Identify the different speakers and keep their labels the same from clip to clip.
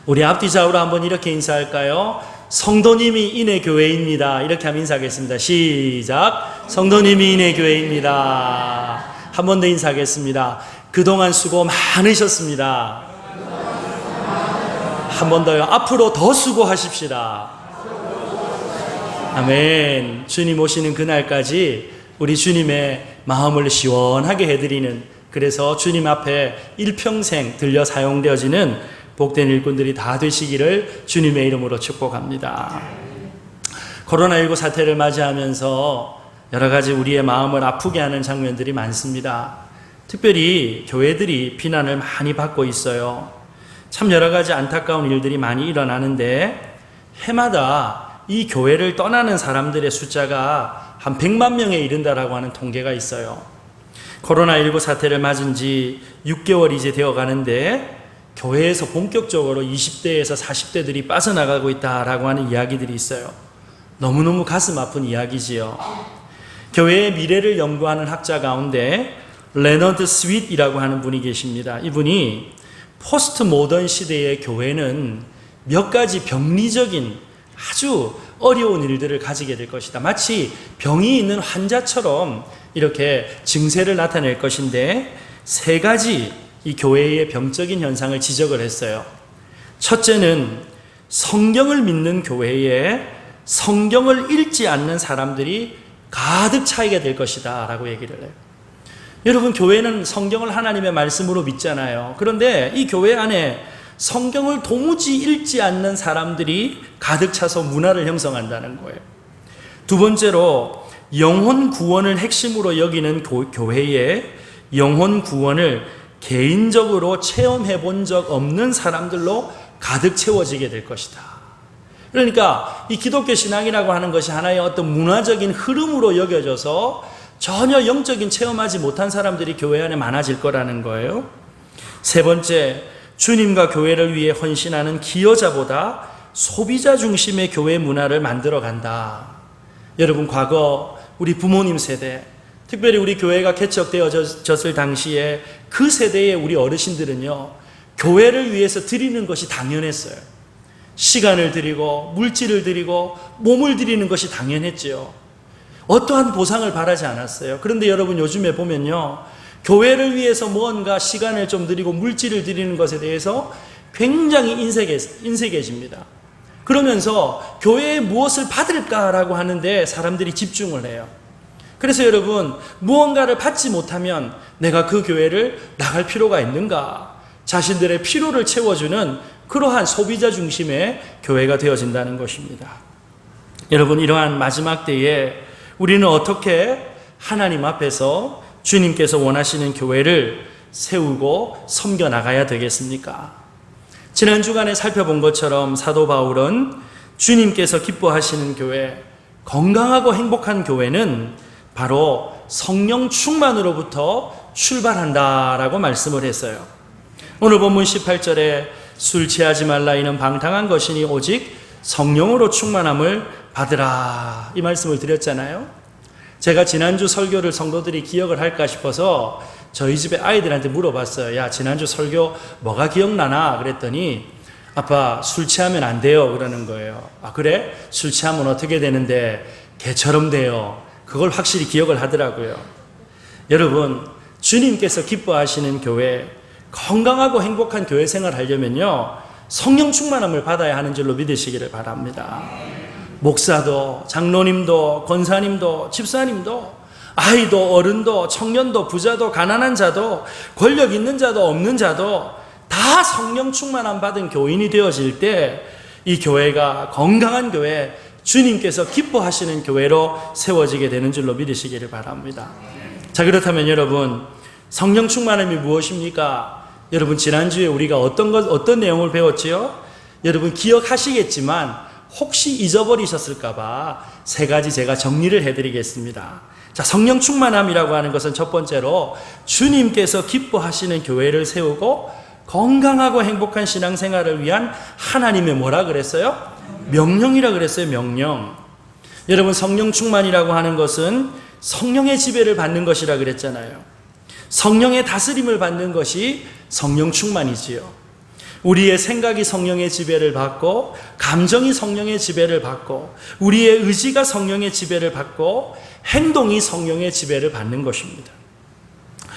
Speaker 1: 우리 앞뒤 좌우로 한번 이렇게 인사할까요? 성도님이 인해교회입니다. 이렇게 하면 인사하겠습니다. 시작. 성도님이 인해교회입니다. 한 번 더 인사하겠습니다. 그동안 수고 많으셨습니다. 한 번 더요. 앞으로 더 수고하십시다. 아멘. 주님 오시는 그날까지 우리 주님의 마음을 시원하게 해드리는, 그래서 주님 앞에 일평생 들려 사용되어지는 복된 일꾼들이 다 되시기를 주님의 이름으로 축복합니다. 코로나19 사태를 맞이하면서 여러 가지 우리의 마음을 아프게 하는 장면들이 많습니다. 특별히 교회들이 비난을 많이 받고 있어요. 참 여러 가지 안타까운 일들이 많이 일어나는데 해마다 이 교회를 떠나는 사람들의 숫자가 한 100만 명에 이른다라고 하는 통계가 있어요. 코로나19 사태를 맞은 지 6개월 이제 되어 가는데 교회에서 본격적으로 20대에서 40대들이 빠져나가고 있다라고 하는 이야기들이 있어요. 너무너무 가슴 아픈 이야기지요. 교회의 미래를 연구하는 학자 가운데 레너드 스윗이라고 하는 분이 계십니다. 이분이 포스트 모던 시대의 교회는 몇 가지 병리적인 아주 어려운 일들을 가지게 될 것이다. 마치 병이 있는 환자처럼 이렇게 증세를 나타낼 것인데 세 가지 이 교회의 병적인 현상을 지적을 했어요. 첫째는 성경을 믿는 교회에 성경을 읽지 않는 사람들이 가득 차이게 될 것이다 라고 얘기를 해요. 여러분, 교회는 성경을 하나님의 말씀으로 믿잖아요. 그런데 이 교회 안에 성경을 도무지 읽지 않는 사람들이 가득 차서 문화를 형성한다는 거예요. 두 번째로 영혼 구원을 핵심으로 여기는 교회에 영혼 구원을 개인적으로 체험해 본 적 없는 사람들로 가득 채워지게 될 것이다. 그러니까 이 기독교 신앙이라고 하는 것이 하나의 어떤 문화적인 흐름으로 여겨져서 전혀 영적인 체험하지 못한 사람들이 교회 안에 많아질 거라는 거예요. 세 번째, 주님과 교회를 위해 헌신하는 기여자보다 소비자 중심의 교회 문화를 만들어 간다. 여러분, 과거 우리 부모님 세대, 특별히 우리 교회가 개척되어졌을 당시에 그 세대의 우리 어르신들은요, 교회를 위해서 드리는 것이 당연했어요. 시간을 드리고 물질을 드리고 몸을 드리는 것이 당연했지요. 어떠한 보상을 바라지 않았어요. 그런데 여러분, 요즘에 보면요, 교회를 위해서 무언가 시간을 좀 드리고 물질을 드리는 것에 대해서 굉장히 인색해집니다. 그러면서 교회에 무엇을 받을까라고 하는데 사람들이 집중을 해요. 그래서 여러분, 무언가를 받지 못하면 내가 그 교회를 나갈 필요가 있는가? 자신들의 필요를 채워주는 그러한 소비자 중심의 교회가 되어진다는 것입니다. 여러분, 이러한 마지막 때에 우리는 어떻게 하나님 앞에서 주님께서 원하시는 교회를 세우고 섬겨나가야 되겠습니까? 지난 주간에 살펴본 것처럼 사도 바울은 주님께서 기뻐하시는 교회, 건강하고 행복한 교회는 바로 성령 충만으로부터 출발한다라고 말씀을 했어요. 오늘 본문 18절에 술 취하지 말라, 이는 방탕한 것이니 오직 성령으로 충만함을 받으라, 이 말씀을 드렸잖아요. 제가 지난주 설교를 성도들이 기억을 할까 싶어서 저희 집에 아이들한테 물어봤어요. 야, 지난주 설교 뭐가 기억나나? 그랬더니 아빠, 술 취하면 안 돼요 그러는 거예요. 아, 그래? 술 취하면 어떻게 되는데? 개처럼 돼요. 그걸 확실히 기억을 하더라고요. 여러분, 주님께서 기뻐하시는 교회, 건강하고 행복한 교회 생활을 하려면요, 성령 충만함을 받아야 하는 줄로 믿으시기를 바랍니다. 목사도, 장로님도, 권사님도, 집사님도, 아이도, 어른도, 청년도, 부자도, 가난한 자도, 권력 있는 자도, 없는 자도 다 성령 충만함 받은 교인이 되어질 때 이 교회가 건강한 교회, 주님께서 기뻐하시는 교회로 세워지게 되는 줄로 믿으시기를 바랍니다. 자, 그렇다면 여러분, 성령 충만함이 무엇입니까? 여러분, 지난주에 우리가 어떤 내용을 배웠지요? 여러분 기억하시겠지만 혹시 잊어버리셨을까봐 세 가지 제가 정리를 해드리겠습니다. 자, 성령 충만함이라고 하는 것은 첫 번째로 주님께서 기뻐하시는 교회를 세우고 건강하고 행복한 신앙생활을 위한 하나님의 뭐라 그랬어요? 명령이라 그랬어요. 명령. 여러분, 성령 충만이라고 하는 것은 성령의 지배를 받는 것이라 그랬잖아요. 성령의 다스림을 받는 것이 성령 충만이지요. 우리의 생각이 성령의 지배를 받고, 감정이 성령의 지배를 받고, 우리의 의지가 성령의 지배를 받고, 행동이 성령의 지배를 받는 것입니다.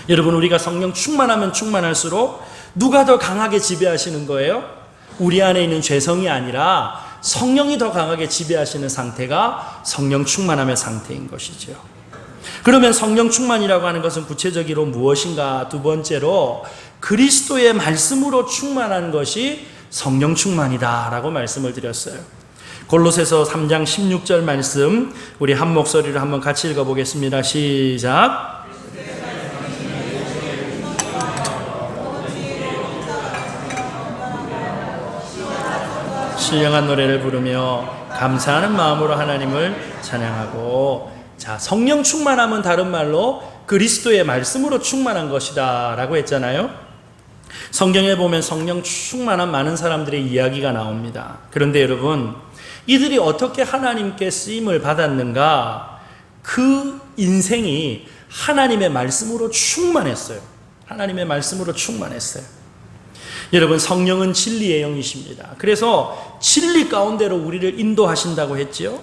Speaker 1: 여러분, 우리가 성령 충만하면 충만할수록 누가 더 강하게 지배하시는 거예요? 우리 안에 있는 죄성이 아니라 성령이 더 강하게 지배하시는 상태가 성령 충만함의 상태인 것이죠. 그러면 성령 충만이라고 하는 것은 구체적으로 무엇인가? 두 번째로 그리스도의 말씀으로 충만한 것이 성령 충만이다라고 말씀을 드렸어요. 골로새서 3장 16절 말씀 우리 한 목소리로 한번 같이 읽어보겠습니다. 시작. 신령한 노래를 부르며 감사하는 마음으로 하나님을 찬양하고. 자, 성령 충만함은 다른 말로 그리스도의 말씀으로 충만한 것이다 라고 했잖아요. 성경에 보면 성령 충만한 많은 사람들의 이야기가 나옵니다. 그런데 여러분, 이들이 어떻게 하나님께 쓰임을 받았는가? 그 인생이 하나님의 말씀으로 충만했어요. 하나님의 말씀으로 충만했어요. 여러분, 성령은 진리의 영이십니다. 그래서 진리 가운데로 우리를 인도하신다고 했지요.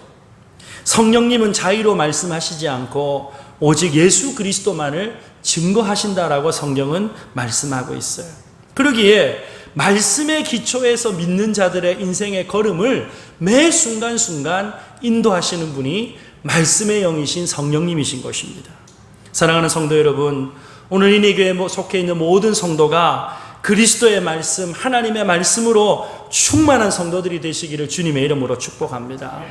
Speaker 1: 성령님은 자의로 말씀하시지 않고 오직 예수 그리스도만을 증거하신다라고 성경은 말씀하고 있어요. 그러기에 말씀의 기초에서 믿는 자들의 인생의 걸음을 매 순간순간 인도하시는 분이 말씀의 영이신 성령님이신 것입니다. 사랑하는 성도 여러분, 오늘 이내교회에 속해 있는 모든 성도가 그리스도의 말씀, 하나님의 말씀으로 충만한 성도들이 되시기를 주님의 이름으로 축복합니다.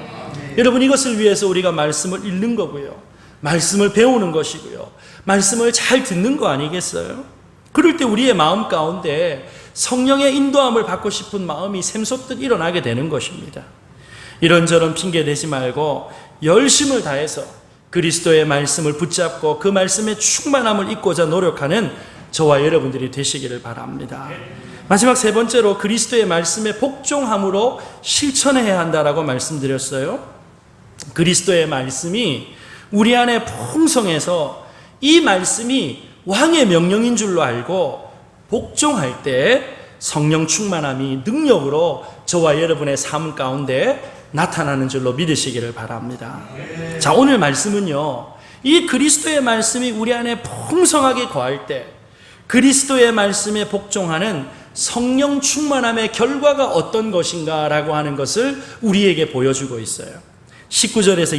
Speaker 1: 여러분, 이것을 위해서 우리가 말씀을 읽는 거고요, 말씀을 배우는 것이고요, 말씀을 잘 듣는 거 아니겠어요? 그럴 때 우리의 마음 가운데 성령의 인도함을 받고 싶은 마음이 샘솟듯 일어나게 되는 것입니다. 이런저런 핑계 대지 말고 열심을 다해서 그리스도의 말씀을 붙잡고 그 말씀의 충만함을 잊고자 노력하는 저와 여러분들이 되시기를 바랍니다. 마지막 세 번째로 그리스도의 말씀에 복종함으로 실천해야 한다라고 말씀드렸어요. 그리스도의 말씀이 우리 안에 풍성해서 이 말씀이 왕의 명령인 줄로 알고 복종할 때 성령 충만함이 능력으로 저와 여러분의 삶 가운데 나타나는 줄로 믿으시기를 바랍니다. 자, 오늘 말씀은요, 이 그리스도의 말씀이 우리 안에 풍성하게 거할 때 그리스도의 말씀에 복종하는 성령 충만함의 결과가 어떤 것인가라고 하는 것을 우리에게 보여주고 있어요. 19절에서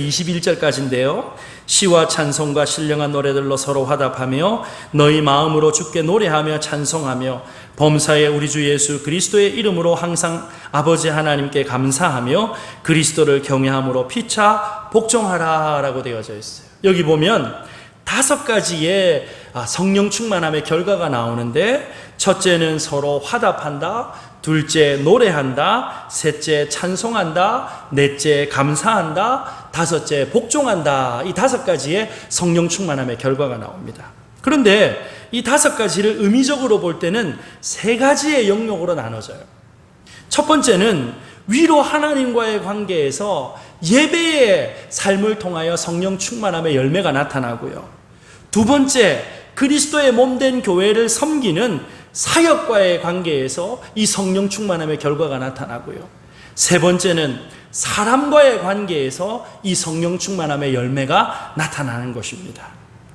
Speaker 1: 21절까지인데요. 시와 찬송과 신령한 노래들로 서로 화답하며 너희 마음으로 주께 노래하며 찬송하며 범사에 우리 주 예수 그리스도의 이름으로 항상 아버지 하나님께 감사하며 그리스도를 경외함으로 피차 복종하라 라고 되어져 있어요. 여기 보면 5가지의 성령 충만함의 결과가 나오는데, 첫째는 서로 화답한다, 둘째 노래한다, 셋째 찬송한다, 넷째 감사한다, 다섯째 복종한다. 이 5가지의 성령 충만함의 결과가 나옵니다. 그런데 이 5가지를 의미적으로 볼 때는 3가지의 영역으로 나눠져요. 첫 번째는 위로 하나님과의 관계에서 예배의 삶을 통하여 성령 충만함의 열매가 나타나고요. 두 번째, 그리스도의 몸된 교회를 섬기는 사역과의 관계에서 이 성령 충만함의 결과가 나타나고요. 세 번째는 사람과의 관계에서 이 성령 충만함의 열매가 나타나는 것입니다.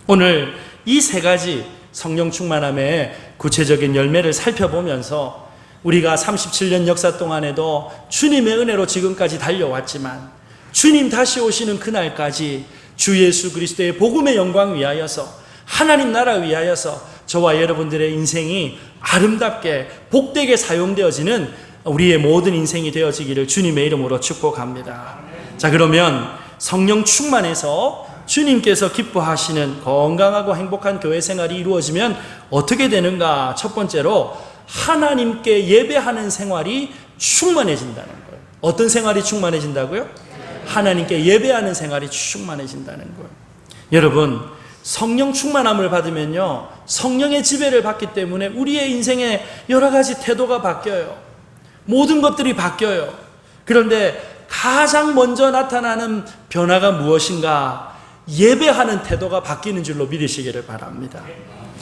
Speaker 1: 오늘 이 3가지 성령 충만함의 구체적인 열매를 살펴보면서 우리가 37년 역사 동안에도 주님의 은혜로 지금까지 달려왔지만 주님 다시 오시는 그날까지 주 예수 그리스도의 복음의 영광 위하여서, 하나님 나라 위하여서 저와 여러분들의 인생이 아름답게 복되게 사용되어지는 우리의 모든 인생이 되어지기를 주님의 이름으로 축복합니다. 자, 그러면 성령 충만해서 주님께서 기뻐하시는 건강하고 행복한 교회 생활이 이루어지면 어떻게 되는가? 첫 번째로 하나님께 예배하는 생활이 충만해진다는 거예요. 어떤 생활이 충만해진다고요? 하나님께 예배하는 생활이 충만해진다는 거예요. 여러분, 성령 충만함을 받으면요, 성령의 지배를 받기 때문에 우리의 인생에 여러 가지 태도가 바뀌어요. 모든 것들이 바뀌어요. 그런데 가장 먼저 나타나는 변화가 무엇인가? 예배하는 태도가 바뀌는 줄로 믿으시기를 바랍니다.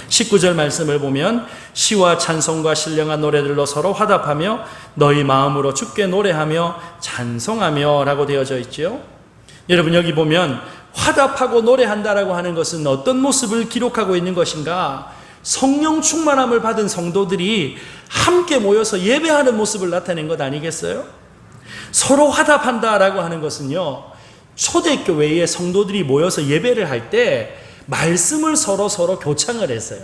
Speaker 1: 19절 말씀을 보면 시와 찬송과 신령한 노래들로 서로 화답하며 너희 마음으로 주께 노래하며 찬송하며 라고 되어져 있죠. 여러분 여기 보면 화답하고 노래한다라고 하는 것은 어떤 모습을 기록하고 있는 것인가? 성령 충만함을 받은 성도들이 함께 모여서 예배하는 모습을 나타낸 것 아니겠어요? 서로 화답한다라고 하는 것은요, 초대교회의 성도들이 모여서 예배를 할 때 말씀을 서로 교창을 했어요.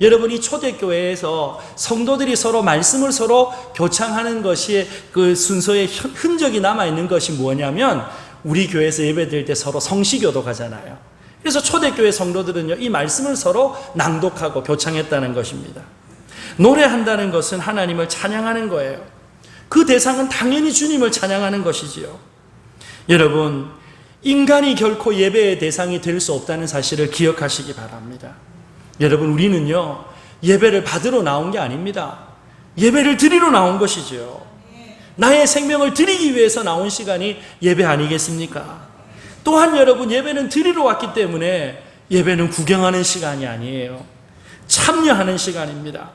Speaker 1: 여러분 이 초대교회에서 성도들이 서로 말씀을 서로 교창하는 것이 그 순서의 흔적이 남아있는 것이 뭐냐면 우리 교회에서 예배드릴 때 서로 성시교도 가잖아요. 그래서 초대교회 성도들은요, 이 말씀을 서로 낭독하고 교창했다는 것입니다. 노래한다는 것은 하나님을 찬양하는 거예요. 그 대상은 당연히 주님을 찬양하는 것이지요. 여러분, 인간이 결코 예배의 대상이 될 수 없다는 사실을 기억하시기 바랍니다. 여러분, 우리는요, 예배를 받으러 나온 게 아닙니다. 예배를 드리러 나온 것이죠. 나의 생명을 드리기 위해서 나온 시간이 예배 아니겠습니까? 또한 여러분, 예배는 드리러 왔기 때문에 예배는 구경하는 시간이 아니에요. 참여하는 시간입니다.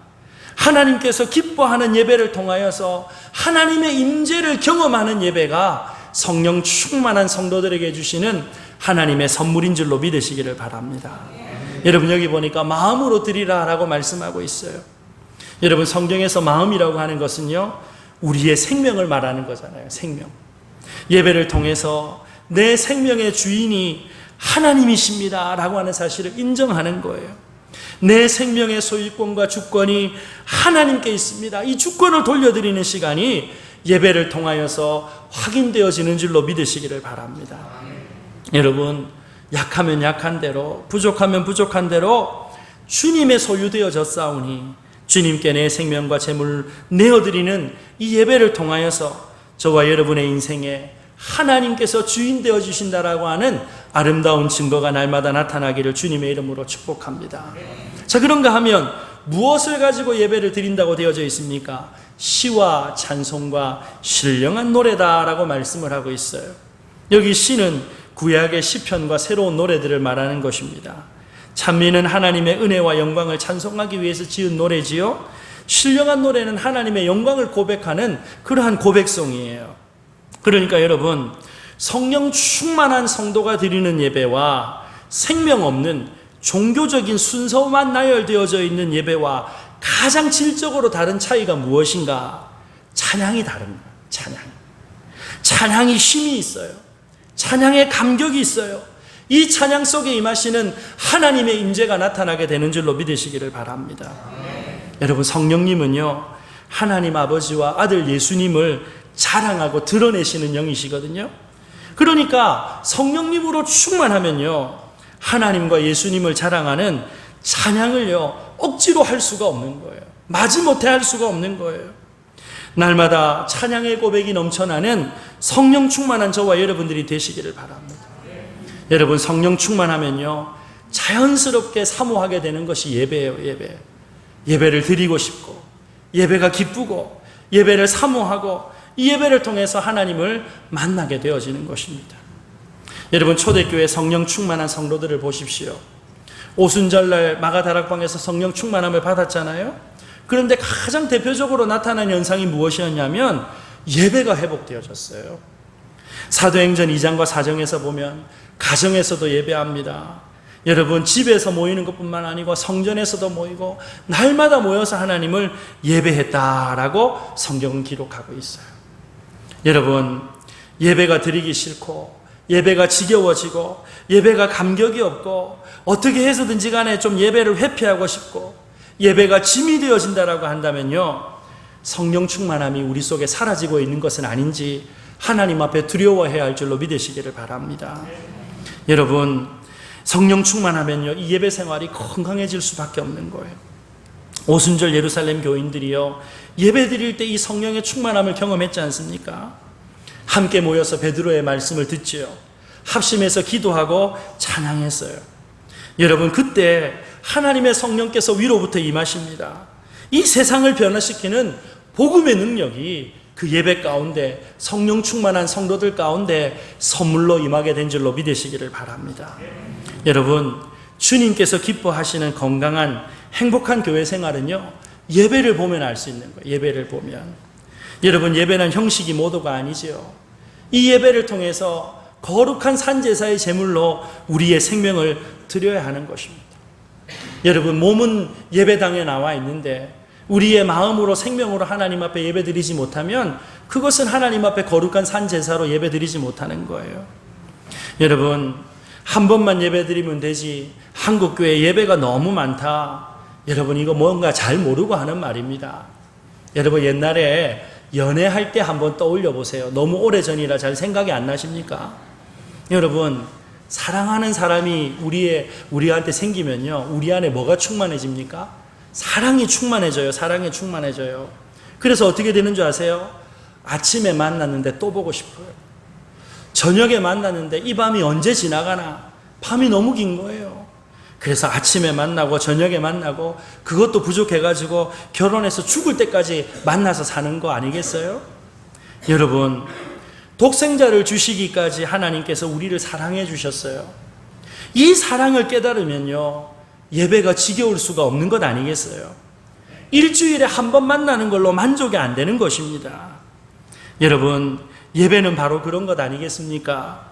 Speaker 1: 하나님께서 기뻐하는 예배를 통하여서 하나님의 임재를 경험하는 예배가 성령 충만한 성도들에게 주시는 하나님의 선물인 줄로 믿으시기를 바랍니다. 여러분 여기 보니까 마음으로 드리라 라고 말씀하고 있어요. 여러분 성경에서 마음이라고 하는 것은요, 우리의 생명을 말하는 거잖아요. 생명. 예배를 통해서 내 생명의 주인이 하나님이십니다 라고 하는 사실을 인정하는 거예요. 내 생명의 소유권과 주권이 하나님께 있습니다. 이 주권을 돌려드리는 시간이 예배를 통하여서 확인되어지는 줄로 믿으시기를 바랍니다. 여러분, 약하면 약한 대로, 부족하면 부족한 대로 주님의 소유되어졌사오니 주님께 내 생명과 재물을 내어드리는 이 예배를 통하여서 저와 여러분의 인생에 하나님께서 주인 되어 주신다라고 하는 아름다운 증거가 날마다 나타나기를 주님의 이름으로 축복합니다. 자, 그런가 하면 무엇을 가지고 예배를 드린다고 되어져 있습니까? 시와 찬송과 신령한 노래다라고 말씀을 하고 있어요. 여기 시는 구약의 시편과 새로운 노래들을 말하는 것입니다. 찬미는 하나님의 은혜와 영광을 찬송하기 위해서 지은 노래지요. 신령한 노래는 하나님의 영광을 고백하는 그러한 고백송이에요. 그러니까 여러분, 성령 충만한 성도가 드리는 예배와 생명 없는 종교적인 순서만 나열되어져 있는 예배와 가장 질적으로 다른 차이가 무엇인가? 찬양이 다릅니다. 찬양이 힘이 있어요. 찬양의 감격이 있어요. 이 찬양 속에 임하시는 하나님의 임재가 나타나게 되는 줄로 믿으시기를 바랍니다. 여러분, 성령님은요, 하나님 아버지와 아들 예수님을 자랑하고 드러내시는 영이시거든요. 그러니까 성령님으로 충만하면요, 하나님과 예수님을 자랑하는 찬양을요, 억지로 할 수가 없는 거예요. 마지못해 할 수가 없는 거예요. 날마다 찬양의 고백이 넘쳐나는 성령 충만한 저와 여러분들이 되시기를 바랍니다. 여러분, 성령 충만하면요, 자연스럽게 사모하게 되는 것이 예배예요. 예배를 드리고 싶고, 예배가 기쁘고, 예배를 사모하고, 이 예배를 통해서 하나님을 만나게 되어지는 것입니다. 여러분, 초대교회 성령 충만한 성도들을 보십시오. 오순절날 마가다락방에서 성령 충만함을 받았잖아요. 그런데 가장 대표적으로 나타난 현상이 무엇이었냐면 예배가 회복되어졌어요. 사도행전 2장과 4장에서 보면 가정에서도 예배합니다. 여러분, 집에서 모이는 것뿐만 아니고 성전에서도 모이고 날마다 모여서 하나님을 예배했다라고 성경은 기록하고 있어요. 여러분, 예배가 드리기 싫고 예배가 지겨워지고 예배가 감격이 없고 어떻게 해서든지 간에 좀 예배를 회피하고 싶고 예배가 짐이 되어진다라고 한다면요, 성령 충만함이 우리 속에 사라지고 있는 것은 아닌지 하나님 앞에 두려워해야 할 줄로 믿으시기를 바랍니다. 여러분, 성령 충만하면요, 이 예배 생활이 건강해질 수밖에 없는 거예요. 오순절 예루살렘 교인들이요, 예배 드릴 때 이 성령의 충만함을 경험했지 않습니까? 함께 모여서 베드로의 말씀을 듣지요. 합심해서 기도하고 찬양했어요. 여러분, 그때 하나님의 성령께서 위로부터 임하십니다. 이 세상을 변화시키는 복음의 능력이 그 예배 가운데, 성령 충만한 성도들 가운데 선물로 임하게 된 줄로 믿으시기를 바랍니다. 여러분, 주님께서 기뻐하시는 건강한 행복한 교회 생활은요, 예배를 보면 알 수 있는 거예요. 예배를 보면. 여러분, 예배는 형식이 모두가 아니죠. 이 예배를 통해서 거룩한 산제사의 제물로 우리의 생명을 드려야 하는 것입니다. 여러분, 몸은 예배당에 나와 있는데 우리의 마음으로 생명으로 하나님 앞에 예배드리지 못하면 그것은 하나님 앞에 거룩한 산제사로 예배드리지 못하는 거예요. 여러분, 한 번만 예배드리면 되지, 한국교회 예배가 너무 많다, 여러분, 이거 뭔가 잘 모르고 하는 말입니다. 여러분, 옛날에 연애할 때 한번 떠올려 보세요. 너무 오래전이라 잘 생각이 안 나십니까? 여러분, 사랑하는 사람이 우리한테 생기면요, 우리 안에 뭐가 충만해집니까? 사랑이 충만해져요. 사랑이 충만해져요. 그래서 어떻게 되는 줄 아세요? 아침에 만났는데 또 보고 싶어요. 저녁에 만났는데 이 밤이 언제 지나가나, 밤이 너무 긴 거예요. 그래서 아침에 만나고 저녁에 만나고, 그것도 부족해가지고 결혼해서 죽을 때까지 만나서 사는 거 아니겠어요? 여러분, 독생자를 주시기까지 하나님께서 우리를 사랑해 주셨어요. 이 사랑을 깨달으면요, 예배가 지겨울 수가 없는 것 아니겠어요? 일주일에 한 번 만나는 걸로 만족이 안 되는 것입니다. 여러분, 예배는 바로 그런 것 아니겠습니까?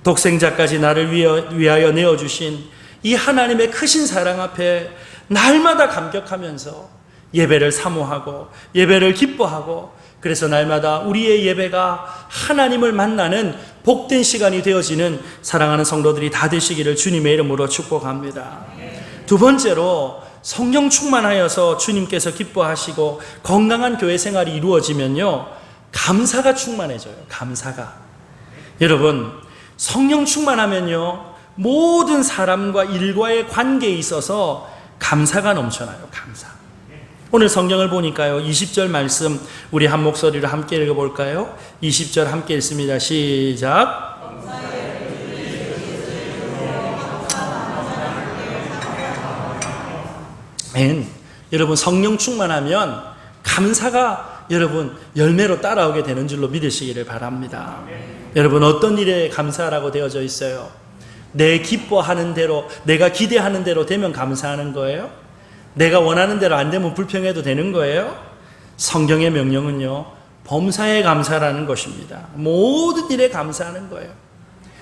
Speaker 1: 독생자까지 나를 위하여 내어주신 이 하나님의 크신 사랑 앞에 날마다 감격하면서 예배를 사모하고 예배를 기뻐하고, 그래서 날마다 우리의 예배가 하나님을 만나는 복된 시간이 되어지는 사랑하는 성도들이 다 되시기를 주님의 이름으로 축복합니다. 두 번째로, 성령 충만하여서 주님께서 기뻐하시고 건강한 교회 생활이 이루어지면요, 감사가 충만해져요. 감사가. 여러분, 성령 충만하면요, 모든 사람과 일과의 관계에 있어서 감사가 넘쳐나요. 감사. 오늘 성경을 보니까요, 20절 말씀 우리 한 목소리로 함께 읽어볼까요? 20절 함께 읽습니다. 시작. 여러분, 성령 충만하면 감사가 여러분 열매로 따라오게 되는 줄로 믿으시기를 바랍니다. 여러분, 어떤 일에 감사라고 되어져 있어요? 내 기뻐하는 대로, 내가 기대하는 대로 되면 감사하는 거예요? 내가 원하는 대로 안 되면 불평해도 되는 거예요? 성경의 명령은요, 범사에 감사라는 것입니다. 모든 일에 감사하는 거예요.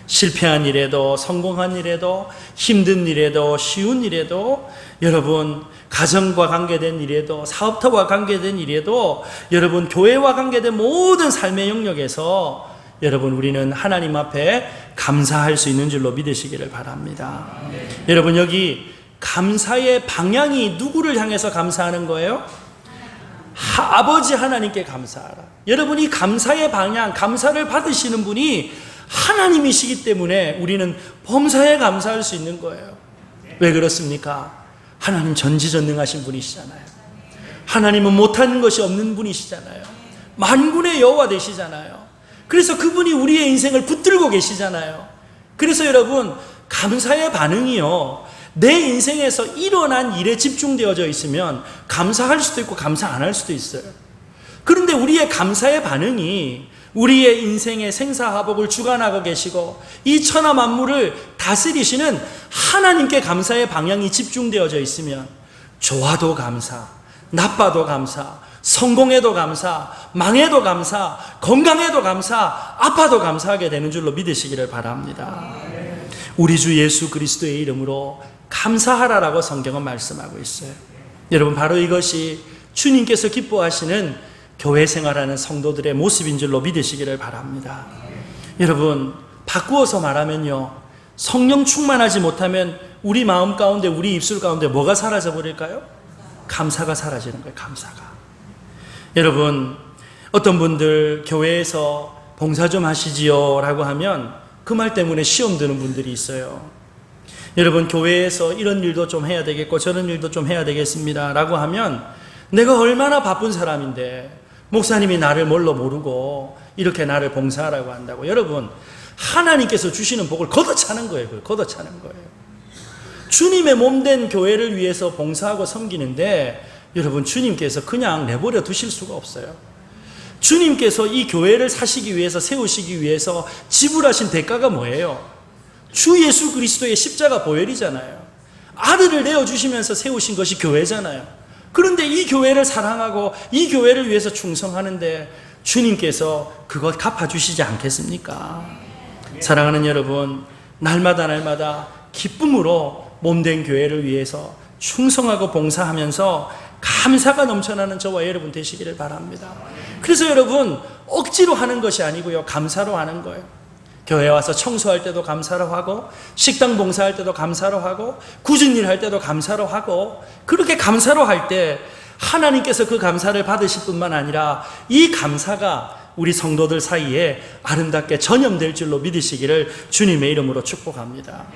Speaker 1: 실패한 일에도, 성공한 일에도, 힘든 일에도, 쉬운 일에도, 여러분, 가정과 관계된 일에도, 사업터와 관계된 일에도, 여러분, 교회와 관계된 모든 삶의 영역에서 여러분, 우리는 하나님 앞에 감사할 수 있는 줄로 믿으시기를 바랍니다. 여러분, 여기 감사의 방향이 누구를 향해서 감사하는 거예요? 아버지 하나님께 감사하라. 여러분, 이 감사의 방향, 감사를 받으시는 분이 하나님이시기 때문에 우리는 범사에 감사할 수 있는 거예요. 왜 그렇습니까? 하나님 전지전능하신 분이시잖아요. 하나님은 못하는 것이 없는 분이시잖아요. 만군의 여호와 되시잖아요. 그래서 그분이 우리의 인생을 붙들고 계시잖아요. 그래서 여러분, 감사의 반응이요, 내 인생에서 일어난 일에 집중되어져 있으면 감사할 수도 있고 감사 안 할 수도 있어요. 그런데 우리의 감사의 반응이 우리의 인생의 생사화복을 주관하고 계시고 이 천하 만물을 다스리시는 하나님께 감사의 방향이 집중되어져 있으면, 좋아도 감사, 나빠도 감사, 성공해도 감사, 망해도 감사, 건강해도 감사, 아파도 감사하게 되는 줄로 믿으시기를 바랍니다. 우리 주 예수 그리스도의 이름으로 감사하라라고 성경은 말씀하고 있어요. 여러분, 바로 이것이 주님께서 기뻐하시는 교회 생활하는 성도들의 모습인 줄로 믿으시기를 바랍니다. 여러분, 바꾸어서 말하면요, 성령 충만하지 못하면 우리 마음 가운데, 우리 입술 가운데 뭐가 사라져 버릴까요? 감사가 사라지는 거예요. 감사가. 여러분, 어떤 분들 교회에서 봉사 좀 하시지요 라고 하면 그 말 때문에 시험 드는 분들이 있어요. 여러분, 교회에서 이런 일도 좀 해야 되겠고 저런 일도 좀 해야 되겠습니다 라고 하면, 내가 얼마나 바쁜 사람인데 목사님이 나를 뭘로 모르고 이렇게 나를 봉사하라고 한다고. 여러분, 하나님께서 주시는 복을 걷어차는 거예요. 그걸 걷어차는 거예요. 주님의 몸된 교회를 위해서 봉사하고 섬기는데, 여러분, 주님께서 그냥 내버려 두실 수가 없어요. 주님께서 이 교회를 사시기 위해서, 세우시기 위해서 지불하신 대가가 뭐예요? 주 예수 그리스도의 십자가 보혈이잖아요. 아들을 내어주시면서 세우신 것이 교회잖아요. 그런데 이 교회를 사랑하고 이 교회를 위해서 충성하는데 주님께서 그것 갚아주시지 않겠습니까? 사랑하는 여러분, 날마다 기쁨으로 몸된 교회를 위해서 충성하고 봉사하면서 감사가 넘쳐나는 저와 여러분 되시기를 바랍니다. 그래서 여러분, 억지로 하는 것이 아니고요, 감사로 하는 거예요. 교회 와서 청소할 때도 감사로 하고, 식당 봉사할 때도 감사로 하고, 굳은 일 할 때도 감사로 하고, 그렇게 감사로 할 때 하나님께서 그 감사를 받으실 뿐만 아니라 이 감사가 우리 성도들 사이에 아름답게 전염될 줄로 믿으시기를 주님의 이름으로 축복합니다.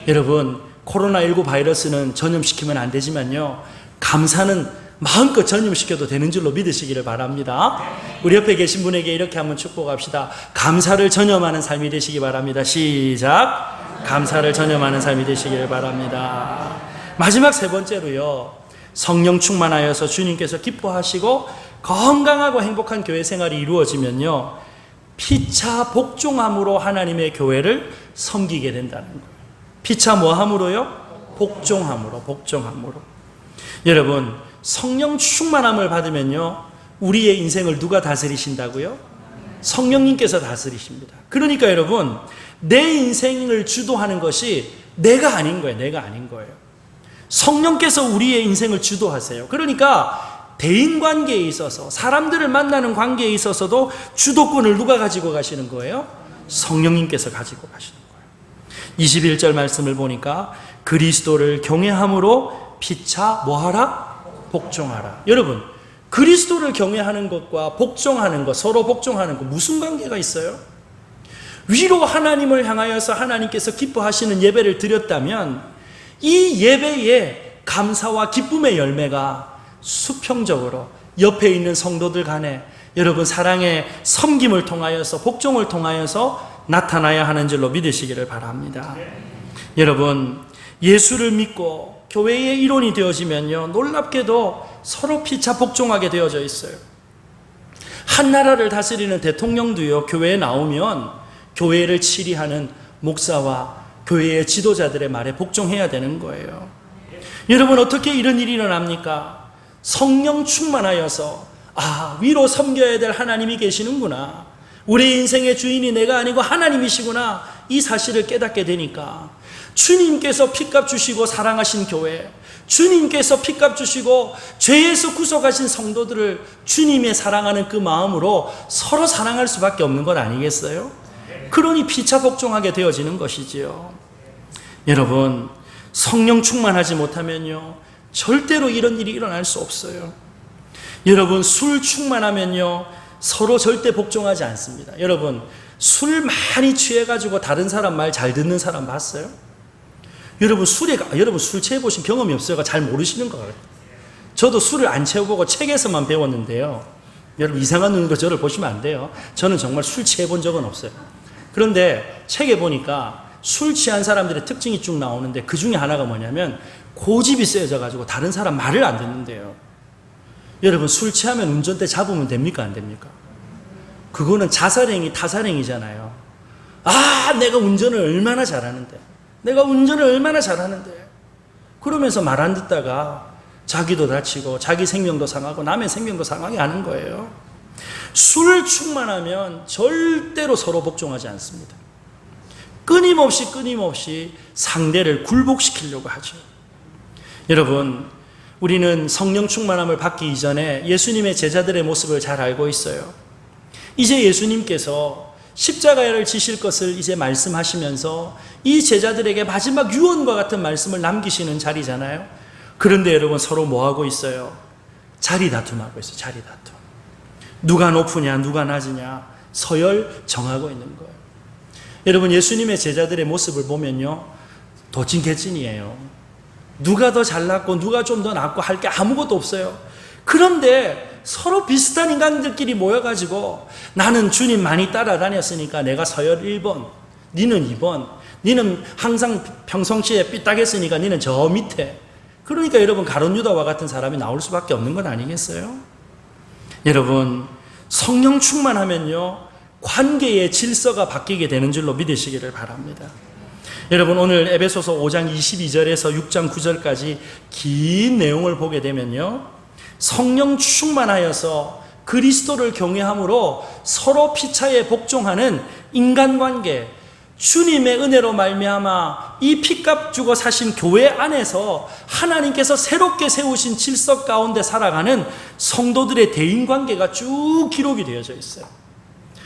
Speaker 1: 여러분, 코로나19 바이러스는 전염시키면 안 되지만요, 감사는 마음껏 전염시켜도 되는 줄로 믿으시기를 바랍니다. 우리 옆에 계신 분에게 이렇게 한번 축복합시다. 감사를 전염하는 삶이 되시기 바랍니다. 시작. 감사를 전염하는 삶이 되시기를 바랍니다. 마지막 세 번째로요, 성령 충만하여서 주님께서 기뻐하시고 건강하고 행복한 교회 생활이 이루어지면요, 피차 복종함으로 하나님의 교회를 섬기게 된다는 거예요. 피차 뭐함으로요? 복종함으로. 여러분, 성령 충만함을 받으면요, 우리의 인생을 누가 다스리신다고요? 성령님께서 다스리십니다. 그러니까 여러분, 내 인생을 주도하는 것이 내가 아닌 거예요. 성령께서 우리의 인생을 주도하세요. 그러니까 대인관계에 있어서, 사람들을 만나는 관계에 있어서도 주도권을 누가 가지고 가시는 거예요? 성령님께서 가지고 가시는 거예요. 21절 말씀을 보니까 그리스도를 경외함으로 피차 뭐하라? 복종하라. 여러분, 그리스도를 경외하는 것과 복종하는 것, 서로 복종하는 것 무슨 관계가 있어요? 위로 하나님을 향하여서 하나님께서 기뻐하시는 예배를 드렸다면 이 예배에 감사와 기쁨의 열매가 수평적으로 옆에 있는 성도들 간에 여러분 사랑의 섬김을 통하여서 복종을 통하여서 나타나야 하는 줄로 믿으시기를 바랍니다. 여러분, 예수를 믿고 교회의 일원이 되어지면요, 놀랍게도 서로 피차 복종하게 되어져 있어요. 한 나라를 다스리는 대통령도요, 교회에 나오면 교회를 치리하는 목사와 교회의 지도자들의 말에 복종해야 되는 거예요. 여러분, 어떻게 이런 일이 일어납니까? 성령 충만하여서 위로 섬겨야 될 하나님이 계시는구나, 우리 인생의 주인이 내가 아니고 하나님이시구나, 이 사실을 깨닫게 되니까 주님께서 피값 주시고 사랑하신 교회, 주님께서 피값 주시고 죄에서 구속하신 성도들을 주님의 사랑하는 그 마음으로 서로 사랑할 수밖에 없는 것 아니겠어요? 그러니 피차 복종하게 되어지는 것이지요. 여러분, 성령 충만하지 못하면요, 절대로 이런 일이 일어날 수 없어요. 여러분, 술 충만하면요, 서로 절대 복종하지 않습니다. 여러분, 술 많이 취해가지고 다른 사람 말 잘 듣는 사람 봤어요? 여러분, 여러분 술 취해보신 경험이 없어요? 잘 모르시는 거예요. 저도 술을 안 취해보고 책에서만 배웠는데요, 여러분 이상한 눈으로 저를 보시면 안 돼요. 저는 정말 술 취해본 적은 없어요. 그런데 책에 보니까 술 취한 사람들의 특징이 쭉 나오는데 그 중에 하나가 뭐냐면 고집이 세져가지고 다른 사람 말을 안 듣는데요. 여러분, 술 취하면 운전대 잡으면 됩니까? 안 됩니까? 그거는 자살행위, 타살행위잖아요. 내가 운전을 얼마나 잘하는데, 그러면서 말 안 듣다가 자기도 다치고 자기 생명도 상하고 남의 생명도 상하게 하는 거예요. 술 충만하면 절대로 서로 복종하지 않습니다. 끊임없이 상대를 굴복시키려고 하죠. 여러분, 우리는 성령 충만함을 받기 이전에 예수님의 제자들의 모습을 잘 알고 있어요. 이제 예수님께서 십자가를 지실 것을 이제 말씀하시면서 이 제자들에게 마지막 유언과 같은 말씀을 남기시는 자리잖아요. 그런데 여러분, 서로 뭐하고 있어요? 자리 다툼하고 있어요. 자리 다툼. 누가 높으냐, 누가 낮으냐 서열 정하고 있는 거예요. 여러분, 예수님의 제자들의 모습을 보면요, 도찐개찐이에요. 누가 더 잘났고 누가 좀 더 낫고 할 게 아무것도 없어요. 그런데 서로 비슷한 인간들끼리 모여가지고 나는 주님 많이 따라다녔으니까 내가 서열 1번, 니는 2번, 니는 항상 평상시에 삐딱했으니까 니는 저 밑에. 그러니까 여러분, 가룟 유다와 같은 사람이 나올 수밖에 없는 건 아니겠어요? 여러분, 성령 충만하면요, 관계의 질서가 바뀌게 되는 줄로 믿으시기를 바랍니다. 여러분 오늘 에베소서 5장 22절에서 6장 9절까지 긴 내용을 보게 되면요, 성령 충만하여서 그리스도를 경외함으로 서로 피차에 복종하는 인간관계, 주님의 은혜로 말미암아 이 피값 주고 사신 교회 안에서 하나님께서 새롭게 세우신 질서 가운데 살아가는 성도들의 대인관계가 쭉 기록이 되어져 있어요.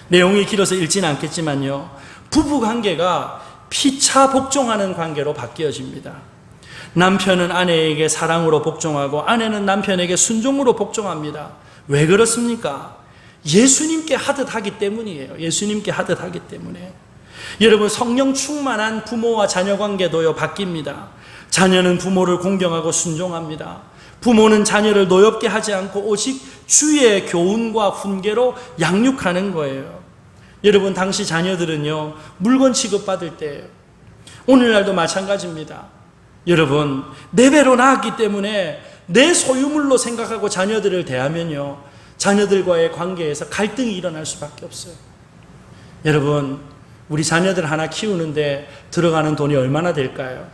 Speaker 1: 내용이 길어서 읽지는 않겠지만요, 부부관계가 피차 복종하는 관계로 바뀌어집니다. 남편은 아내에게 사랑으로 복종하고 아내는 남편에게 순종으로 복종합니다. 왜 그렇습니까? 예수님께 하듯 하기 때문이에요. 예수님께 하듯 하기 때문에. 여러분, 성령 충만한 부모와 자녀 관계도요, 바뀝니다. 자녀는 부모를 공경하고 순종합니다. 부모는 자녀를 노엽게 하지 않고 오직 주의 교훈과 훈계로 양육하는 거예요. 여러분, 당시 자녀들은요, 물건 취급받을 때, 오늘날도 마찬가지입니다. 여러분, 내 배로 낳았기 때문에 내 소유물로 생각하고 자녀들을 대하면요, 자녀들과의 관계에서 갈등이 일어날 수밖에 없어요. 여러분, 우리 자녀들 하나 키우는데 들어가는 돈이 얼마나 될까요?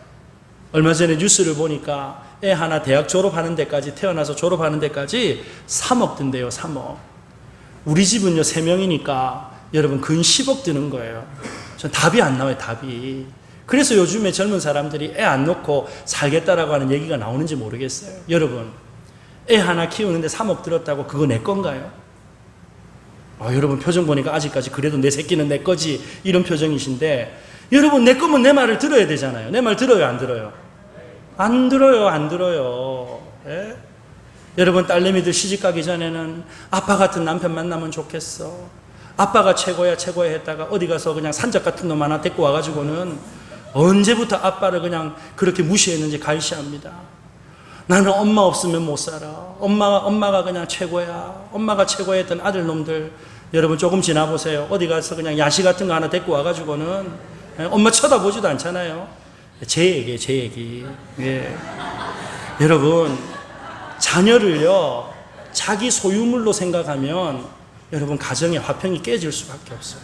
Speaker 1: 얼마 전에 뉴스를 보니까 애 하나 대학 졸업하는 데까지, 태어나서 졸업하는 데까지 3억 든대요. 3억. 우리 집은요 3명이니까 여러분 근 10억 드는 거예요. 전 답이 안 나와요. 답이. 그래서 요즘에 젊은 사람들이 애 안 놓고 살겠다라고 하는 얘기가 나오는지 모르겠어요. 여러분, 애 하나 키우는데 3억 들었다고 그거 내 건가요? 여러분 표정 보니까 아직까지 그래도 내 새끼는 내 거지, 이런 표정이신데, 여러분 내 거면 내 말을 들어야 되잖아요. 내 말 들어요, 안 들어요? 안 들어요, 안 들어요. 예? 여러분, 딸내미들 시집 가기 전에는 아빠 같은 남편 만나면 좋겠어, 아빠가 최고야 최고야 했다가 어디 가서 그냥 산적 같은 놈 하나 데리고 와가지고는 언제부터 아빠를 그냥 그렇게 무시했는지 갈시합니다. 나는 엄마 없으면 못 살아, 엄마가 그냥 최고야, 엄마가 최고야 했던 아들놈들, 여러분 조금 지나보세요. 어디 가서 그냥 야시 같은 거 하나 데리고 와가지고는 엄마 쳐다보지도 않잖아요. 제 얘기. 예. 여러분, 자녀를요 자기 소유물로 생각하면 여러분 가정의 화평이 깨질 수밖에 없어요.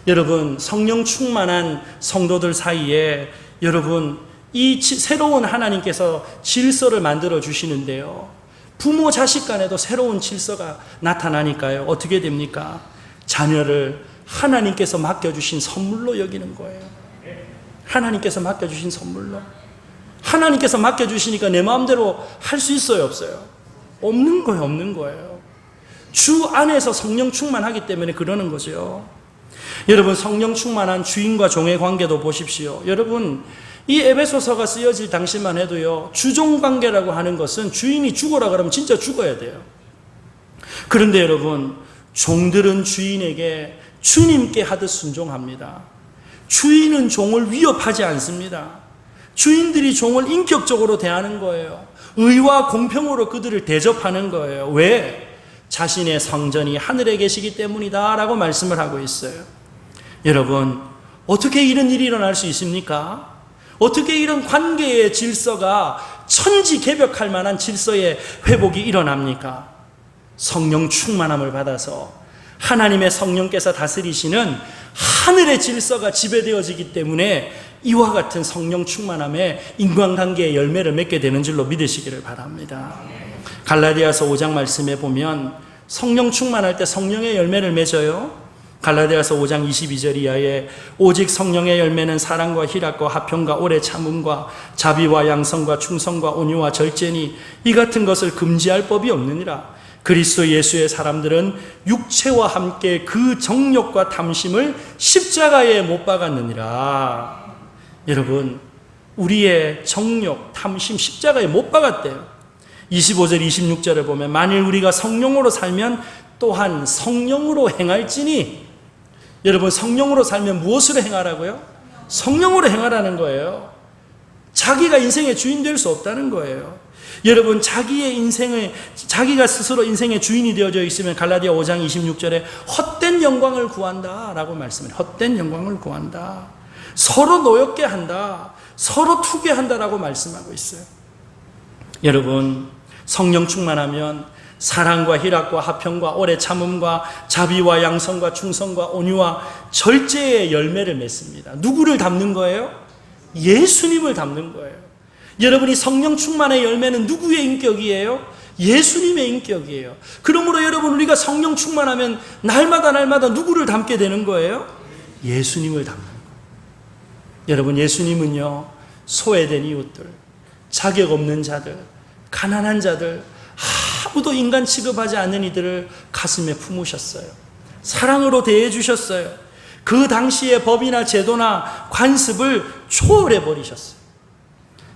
Speaker 1: 여러분, 성령 충만한 성도들 사이에 여러분 이 새로운 하나님께서 질서를 만들어 주시는데요, 부모 자식 간에도 새로운 질서가 나타나니까요, 어떻게 됩니까? 자녀를 하나님께서 맡겨주신 선물로 여기는 거예요. 하나님께서 맡겨주신 선물로. 하나님께서 맡겨주시니까 내 마음대로 할 수 있어요, 없어요? 없는 거예요, 없는 거예요. 주 안에서 성령 충만하기 때문에 그러는 거죠. 여러분, 성령 충만한 주인과 종의 관계도 보십시오. 여러분, 이 에베소서가 쓰여질 당시만 해도요, 주종 관계라고 하는 것은 주인이 죽어라 그러면 진짜 죽어야 돼요. 그런데 여러분, 종들은 주인에게 주님께 하듯 순종합니다. 주인은 종을 위협하지 않습니다. 주인들이 종을 인격적으로 대하는 거예요. 의와 공평으로 그들을 대접하는 거예요. 왜? 자신의 성전이 하늘에 계시기 때문이다 라고 말씀을 하고 있어요. 여러분, 어떻게 이런 일이 일어날 수 있습니까? 어떻게 이런 관계의 질서가 천지개벽할 만한 질서의 회복이 일어납니까? 성령 충만함을 받아서 하나님의 성령께서 다스리시는 하늘의 질서가 지배되어지기 때문에 이와 같은 성령 충만함에 인간관계의 열매를 맺게 되는 줄로 믿으시기를 바랍니다. 갈라디아서 5장 말씀에 보면 성령 충만할 때 성령의 열매를 맺어요. 갈라디아서 5장 22절 이하에 오직 성령의 열매는 사랑과 희락과 화평과 오래 참음과 자비와 양성과 충성과 온유와 절제니 이 같은 것을 금지할 법이 없느니라. 그리스도 예수의 사람들은 육체와 함께 그 정욕과 탐심을 십자가에 못 박았느니라. 여러분, 우리의 정욕, 탐심 십자가에 못 박았대요. 25절 26절을 보면 만일 우리가 성령으로 살면 또한 성령으로 행할지니, 여러분 성령으로 살면 무엇으로 행하라고요? 성령으로 행하라는 거예요. 자기가 인생의 주인 될 수 없다는 거예요. 여러분, 자기가 스스로 인생의 주인이 되어져 있으면 갈라디아 5장 26절에 헛된 영광을 구한다 라고 말씀해요. 헛된 영광을 구한다. 서로 노엽게 한다. 서로 투기한다라고 말씀하고 있어요. 여러분, 성령 충만하면 사랑과 희락과 화평과 오래 참음과 자비와 양성과 충성과 온유와 절제의 열매를 맺습니다. 누구를 담는 거예요? 예수님을 담는 거예요. 여러분이 성령 충만의 열매는 누구의 인격이에요? 예수님의 인격이에요. 그러므로 여러분, 우리가 성령 충만하면 날마다 누구를 담게 되는 거예요? 예수님을 담는 거예요. 여러분, 예수님은요, 소외된 이웃들, 자격 없는 자들, 가난한 자들, 아무도 인간 취급하지 않는 이들을 가슴에 품으셨어요. 사랑으로 대해 주셨어요. 그 당시의 법이나 제도나 관습을 초월해 버리셨어요.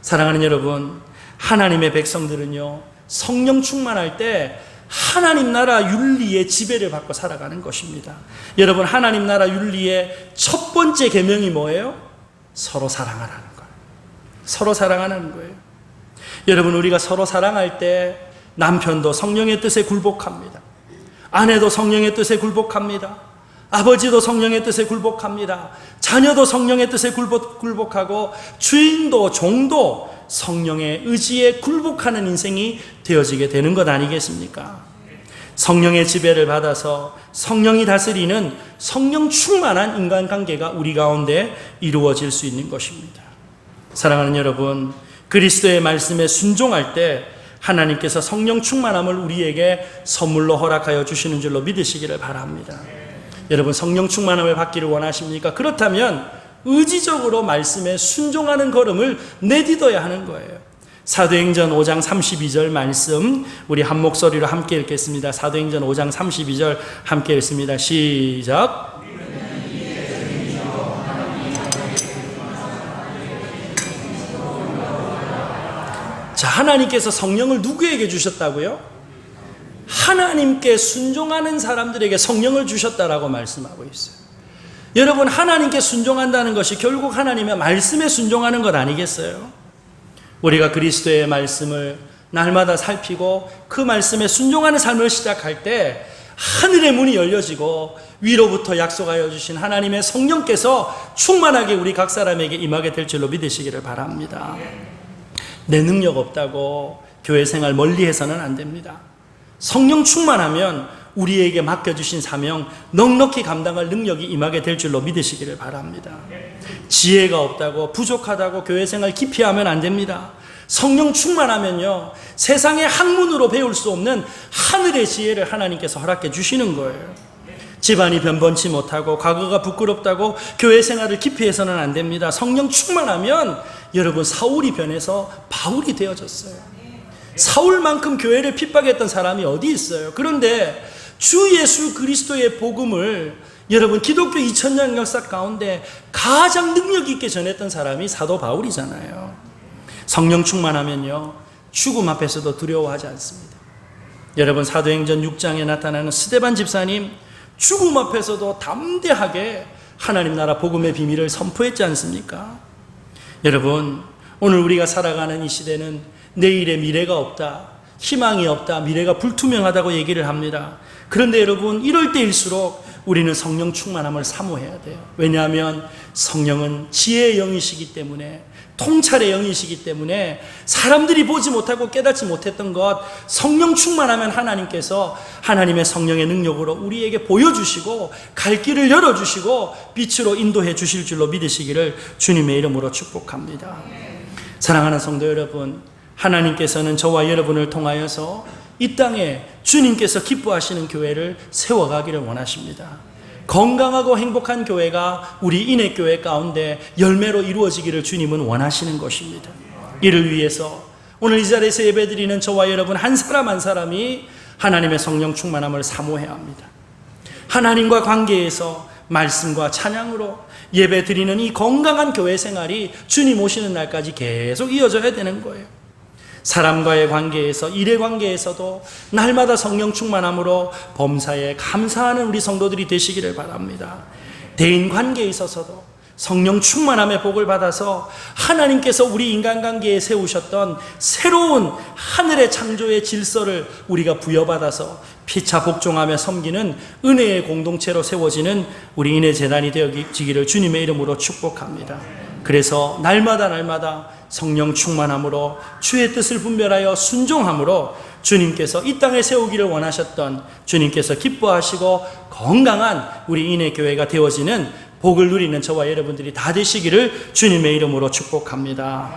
Speaker 1: 사랑하는 여러분, 하나님의 백성들은요, 성령 충만할 때 하나님 나라 윤리의 지배를 받고 살아가는 것입니다. 여러분, 하나님 나라 윤리의 첫 번째 계명이 뭐예요? 서로 사랑하라는 거예요. 서로 사랑하는 거예요. 여러분, 우리가 서로 사랑할 때 남편도 성령의 뜻에 굴복합니다. 아내도 성령의 뜻에 굴복합니다. 아버지도 성령의 뜻에 굴복합니다. 자녀도 성령의 뜻에 굴복하고 주인도 종도 성령의 의지에 굴복하는 인생이 되어지게 되는 것 아니겠습니까? 성령의 지배를 받아서 성령이 다스리는 성령 충만한 인간관계가 우리 가운데 이루어질 수 있는 것입니다. 사랑하는 여러분, 그리스도의 말씀에 순종할 때 하나님께서 성령 충만함을 우리에게 선물로 허락하여 주시는 줄로 믿으시기를 바랍니다. 여러분, 성령 충만함을 받기를 원하십니까? 그렇다면 의지적으로 말씀에 순종하는 걸음을 내딛어야 하는 거예요. 사도행전 5장 32절 말씀 우리 한 목소리로 함께 읽겠습니다. 사도행전 5장 32절 함께 읽습니다. 시작. 자, 하나님께서 성령을 누구에게 주셨다고요? 하나님께 순종하는 사람들에게 성령을 주셨다라고 말씀하고 있어요. 여러분, 하나님께 순종한다는 것이 결국 하나님의 말씀에 순종하는 것 아니겠어요? 우리가 그리스도의 말씀을 날마다 살피고 그 말씀에 순종하는 삶을 시작할 때 하늘의 문이 열려지고 위로부터 약속하여 주신 하나님의 성령께서 충만하게 우리 각 사람에게 임하게 될 줄로 믿으시기를 바랍니다. 내 능력 없다고 교회 생활 멀리해서는 안 됩니다. 성령 충만하면 우리에게 맡겨주신 사명 넉넉히 감당할 능력이 임하게 될 줄로 믿으시기를 바랍니다. 지혜가 없다고 부족하다고 교회 생활 깊이 하면 안 됩니다. 성령 충만하면요, 세상의 학문으로 배울 수 없는 하늘의 지혜를 하나님께서 허락해 주시는 거예요. 집안이 변변치 못하고 과거가 부끄럽다고 교회 생활을 깊이 해서는 안 됩니다. 성령 충만하면 여러분, 사울이 변해서 바울이 되어졌어요. 사울만큼 교회를 핍박했던 사람이 어디 있어요? 그런데 주 예수 그리스도의 복음을 여러분, 기독교 2000년 역사 가운데 가장 능력 있게 전했던 사람이 사도 바울이잖아요. 성령 충만하면요, 죽음 앞에서도 두려워하지 않습니다. 여러분, 사도행전 6장에 나타나는 스데반 집사님, 죽음 앞에서도 담대하게 하나님 나라 복음의 비밀을 선포했지 않습니까? 여러분, 오늘 우리가 살아가는 이 시대는 내일의 미래가 없다, 희망이 없다, 미래가 불투명하다고 얘기를 합니다. 그런데 여러분, 이럴 때일수록 우리는 성령 충만함을 사모해야 돼요. 왜냐하면 성령은 지혜의 영이시기 때문에, 통찰의 영이시기 때문에 사람들이 보지 못하고 깨닫지 못했던 것, 성령 충만하면 하나님께서 하나님의 성령의 능력으로 우리에게 보여주시고 갈 길을 열어주시고 빛으로 인도해 주실 줄로 믿으시기를 주님의 이름으로 축복합니다. 사랑하는 성도 여러분, 하나님께서는 저와 여러분을 통하여서 이 땅에 주님께서 기뻐하시는 교회를 세워가기를 원하십니다. 건강하고 행복한 교회가 우리 인해교회 가운데 열매로 이루어지기를 주님은 원하시는 것입니다. 이를 위해서 오늘 이 자리에서 예배드리는 저와 여러분 한 사람 한 사람이 하나님의 성령 충만함을 사모해야 합니다. 하나님과 관계에서 말씀과 찬양으로 예배드리는 이 건강한 교회 생활이 주님 오시는 날까지 계속 이어져야 되는 거예요. 사람과의 관계에서, 일의 관계에서도 날마다 성령 충만함으로 범사에 감사하는 우리 성도들이 되시기를 바랍니다. 대인 관계에 있어서도 성령 충만함의 복을 받아서 하나님께서 우리 인간관계에 세우셨던 새로운 하늘의 창조의 질서를 우리가 부여받아서 피차 복종하며 섬기는 은혜의 공동체로 세워지는 우리 인해재단이 되어지기를 주님의 이름으로 축복합니다. 그래서 날마다 성령 충만함으로 주의 뜻을 분별하여 순종함으로 주님께서 이 땅에 세우기를 원하셨던, 주님께서 기뻐하시고 건강한 우리 인해교회가 되어지는 복을 누리는 저와 여러분들이 다 되시기를 주님의 이름으로 축복합니다.